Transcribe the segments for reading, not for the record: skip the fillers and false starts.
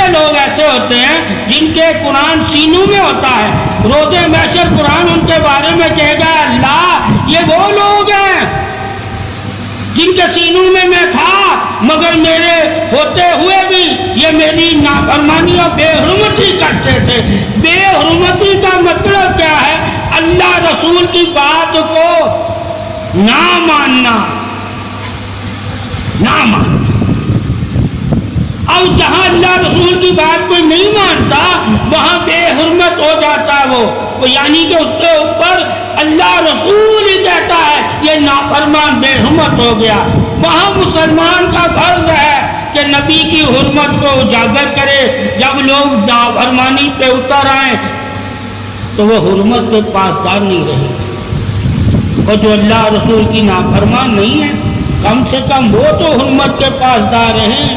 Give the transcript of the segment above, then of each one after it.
سے لوگ ایسے ہوتے ہیں جن کے قرآن سینوں میں ہوتا ہے، روز محشر قرآن ان کے بارے میں کہے گا اللہ یہ وہ لوگ ہیں جن کے سینوں میں تھا، مگر میرے ہوتے ہوئے بھی یہ میری نافرمانی اور بے حرمتی کرتے تھے۔ بے حرمتی کا مطلب کیا ہے؟ اللہ رسول کی بات کو نہ ماننا، نہ ماننا۔ اب جہاں اللہ رسول کی بات کوئی نہیں مانتا وہاں بے حرمت ہو جاتا ہے وہ یعنی کہ اس کے اوپر اللہ رسول ہی کہتا ہے یہ نافرمان بے حرمت ہو گیا۔ وہاں مسلمان کا فرض ہے کہ نبی کی حرمت کو اجاگر کرے، جب لوگ نافرمانی پہ اتر آئیں تو وہ حرمت کے پاسدار نہیں رہے، اور جو اللہ رسول کی نافرمان نہیں ہے کم سے کم وہ تو حرمت کے پاسدار ہیں۔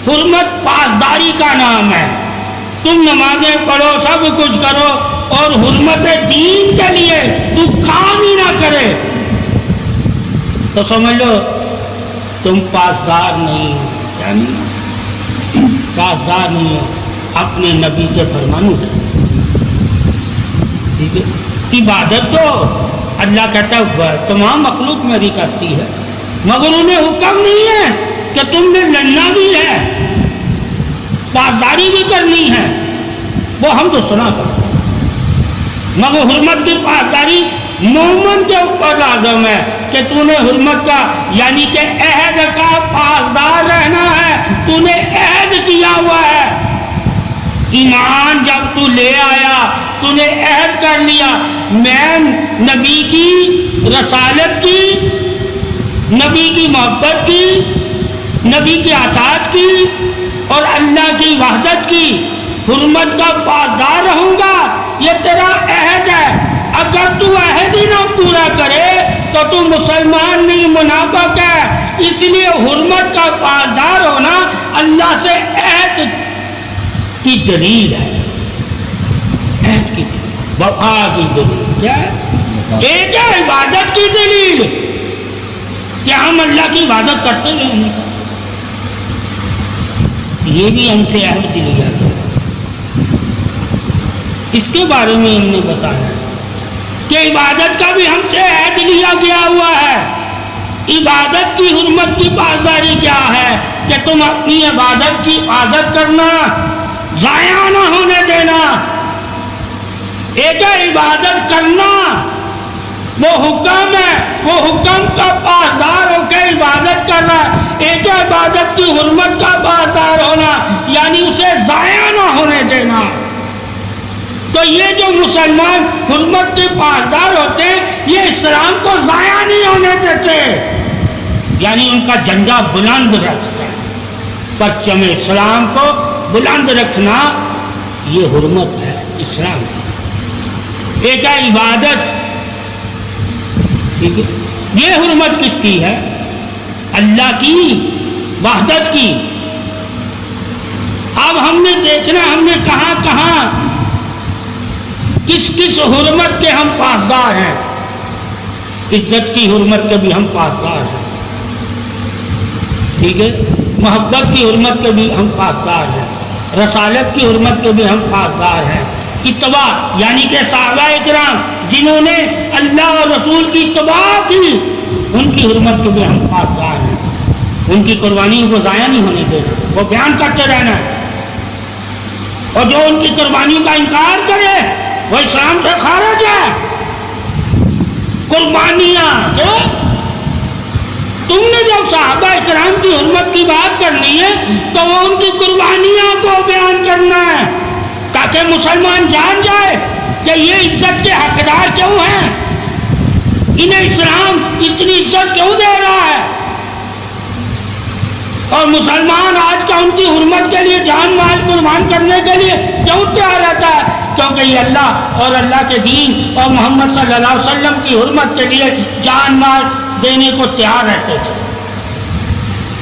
حرمت پاسداری کا نام ہے۔ تم نمازیں پڑھو، سب کچھ کرو، اور حرمت دین کے لیے تو کام ہی نہ کرے تو سمجھ لو تم پاسدار نہیں ہو۔ کیا نہیں؟ پاسدار نہیں ہو اپنے نبی کے فرمانوں کے۔ ٹھیک ہے، عبادت تو اللہ کہتا ہے تمام مخلوق میری کرتی ہے، مگر انہیں حکم نہیں ہے کہ تم نے لڑنا بھی ہے، پاسداری بھی کرنی ہے، وہ ہم تو سنا کرتے ہیں، مگر حرمت کی پاسداری مومن کے اوپر لازم ہے کہ تو نے حرمت کا یعنی کہ عہد کا پاسدار رہنا ہے۔ تو نے عہد کیا ہوا ہے، ایمان جب تو لے آیا تو نے عہد کر لیا میں نبی کی رسالت کی، نبی کی محبت کی، نبی کی اطاعت کی اور اللہ کی وحدت کی حرمت کا پاسدار رہوں گا۔ یہ تیرا عہد ہے۔ اگر تو عہد ہی نہ پورا کرے تو تو مسلمان نہیں، منافق ہے۔ اس لیے حرمت کا پاسدار ہونا اللہ سے عہد کی دلیل ہے، عہد کی دلیل، وفا کی دلیل۔ کیا ہے؟ ایک ہے عبادت کی دلیل کہ ہم اللہ کی عبادت کرتے رہیں، یہ بھی ہم سے عہد لیا گیا، اس کے بارے میں ہم نے بتایا کہ عبادت کا بھی ہم سے عہد لیا گیا ہوا ہے۔ عبادت کی حرمت کی پاسداری کیا ہے کہ تم اپنی عبادت کی حفاظت کرنا، ضائع نہ ہونے دینا۔ ایک ہے عبادت کرنا، وہ حکم ہے، وہ حکم کا پاسدار ہو کے عبادت کرنا۔ ایک ہے عبادت کی حرمت کا پاسدار ہونا یعنی اسے ضائع نہ ہونے دینا۔ تو یہ جو مسلمان حرمت کے پاسدار ہوتے ہیں یہ اسلام کو ضائع نہیں ہونے دیتے، یعنی ان کا جھنڈا بلند رکھتے ہیں، پرچم اسلام کو بلند رکھنا یہ حرمت ہے اسلام کی۔ ایک ہے عبادت، ٹھیک ہے، یہ حرمت کس کی ہے؟ اللہ کی وحدت کی۔ اب ہم نے دیکھنا ہم نے کہاں کہاں کس کس حرمت کے ہم پاسدار ہیں۔ عزت کی حرمت کے بھی ہم پاسدار ہیں، ٹھیک ہے، محبت کی حرمت کے بھی ہم پاسدار ہیں، رسالت کی حرمت کے بھی ہم پاسدار ہیں، اتباع یعنی کہ صحابہ اکرام جنہوں نے اللہ اور رسول کی اتباع کی ان کی حرمت کے بھی ہم پاسدار ہیں۔ ان کی قربانیوں کو ضائع نہیں ہونے دینا، وہ بیان کرتے رہنا ہے، اور جو ان کی قربانیوں کا انکار کرے وہ اسلام سے خارج ہے۔ قربانیاں کیا؟ تم نے جب صحابہ اکرام کی حرمت کی بات کرنی ہے تو وہ ان کی قربانیاں کو بیان کرنا ہے تاکہ مسلمان جان جائے کہ یہ عزت کے حقدار کیوں ہیں، انہیں اسلام اتنی عزت کیوں دے رہا ہے، اور مسلمان آج کا ان کی حرمت کے لیے جان مال قربان کرنے کے لیے کیوں تیار رہتا ہے؟ کیونکہ یہ اللہ اور اللہ کے دین اور محمد صلی اللہ علیہ وسلم کی حرمت کے لیے جان مال دینے کو تیار رہتے تھے۔